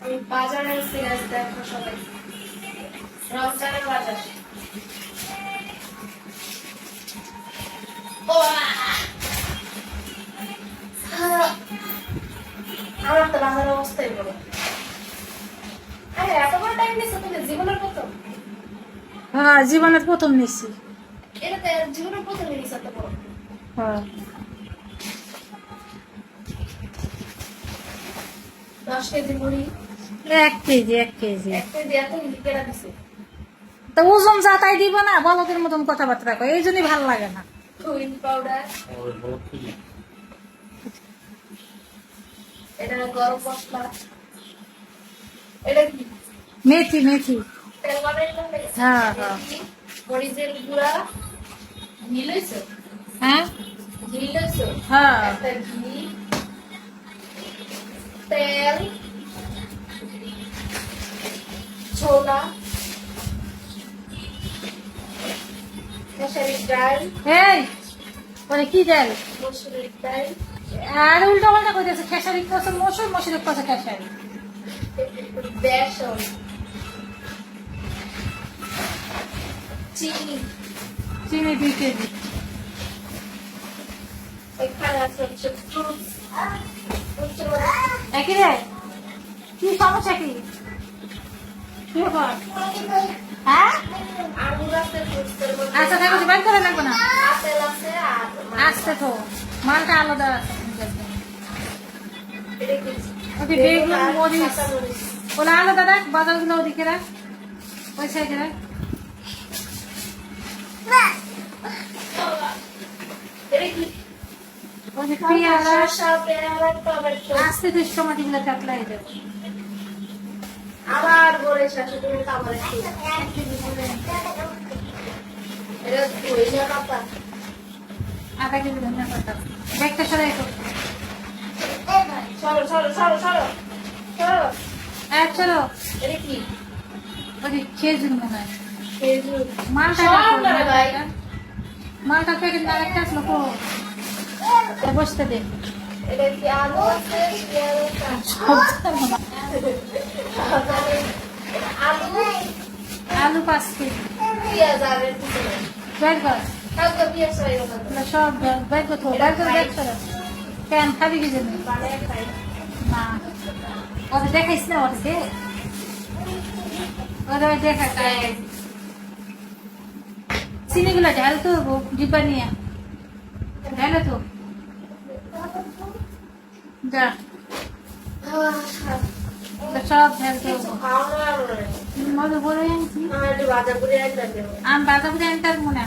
আমি বাজারের সিরিয়াস দেখো সবাই, রমজানের বাজার। আমার তো বাজার অবস্থাই বলো। আরে এত বড় টাইম নিচ্ছে তুমি জীবনের প্রথম? হ্যাঁ, জীবনের প্রথম নিচ্ছি। এটা তো জীবনের প্রথম নিচ্ছে এত বড়। হ্যাঁ, 10 কেজি মুড়ি, 1 কেজি 1 কেজি। 1 কেজি এত কেনা দিছে। তা ওজন যা তাই দিব না, বলদের মতন কথাবার্তা কয়, এই জন্যই ভালো লাগে না। হুইল পাউডার, এটা গরম মশলা, এটা কি মেথি মেথি। তেল বানাই না? হ্যাঁ হ্যাঁ মরিচের গুঁড়া, ঘি লইছো? হ্যাঁ ঘি লইছো? হ্যাঁ। একটা ঘি, তেল, ছোলা, খেসারির ডাল, এই বলে কি দেয়? মসুরির ডাল, আর উল্টো পাল্টা কইতেছে, খেসারি কষে মসুর, মসুরের কষে খেসারি। বেসন, চিনি, চিনি 2 কেজি। এখানে আছে হচ্ছে ফ্রুটস। একই রে, কি সমস্যা কি? কি ব্যাপার? হ্যাঁ আঙুর আছে, ফ্রুটসের মধ্যে আচ্ছা দেখো, বাইর করে লাগবে না। আপেল আছে আর আসতে তো মালটা আলাদা আছে। এটা কি? ওকে, বেগুন, আর মরিচ কাঁচামরিচ। ওলা আলাদা রাখ, বাজারগুলো ওদিকে রাখ, ওই সাইডে রাখ। এটা কি? ওই যে পেয়ারা, শসা, পেয়ারা, টমেটো। আস্তে তো টমাটিগুলো কাটলাই দেবো। আবার বলে শাশুড়ি তুমি খাবার একটু। এটা ধনিয়া পাতা। 1/2 কেজি ধনিয়া পাতা। ব্যাগটা সরাই তো। সরো সরো সরো সরো সরো। চলো। এটা কি? ওই যে খেজুর মনে হয়। খেজুর। মালটা সব রাখো, না রে ভাই। মালটা প্যাকেট না একটা আসলো কো। বসতে দে। এটা কি আলু আছে, পেঁয়াজ আছে। আলু, আলু 5 কেজি। পেঁয়াজ আর এর পিছনে। বের কর। কালকে পেঁয়াজ চাই ওখানে। এগুলো সব বের করতে হবে, বের করে বের করে। কেন খাবি কি জন্য? বানায় খাই। না, ওদের দেখাইস না, ওদের দে। ওদের দেখা খাই। চিনিগুলো ঢাল তো ডিব্বা নিয়ে ঢালে তো যা, সব ঢালতে কিছু খাও না আর মজা বলে আনছি। একটু বাজার করে আনতে হবে। আমি বাজার করে আনতে পারবো না।